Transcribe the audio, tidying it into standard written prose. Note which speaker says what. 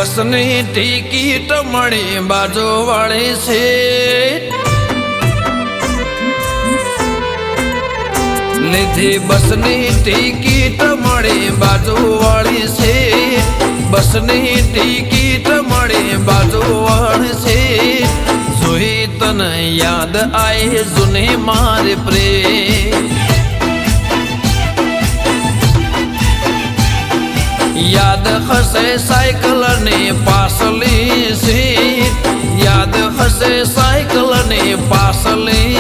Speaker 1: બસની ટિકિટ મળી બાજુવાળી સીટ લીધી બસની ટિકિટ મળી બાજુવાળી સીટ બસની ટિકિટ મળી બાજુવાળી સીટ જોઈ તને યાદ આય જૂની મારી પ્રેમ યાદ હશે સાયકલની પાછલી સીટ યાદ હશે સાયકલની પાછલી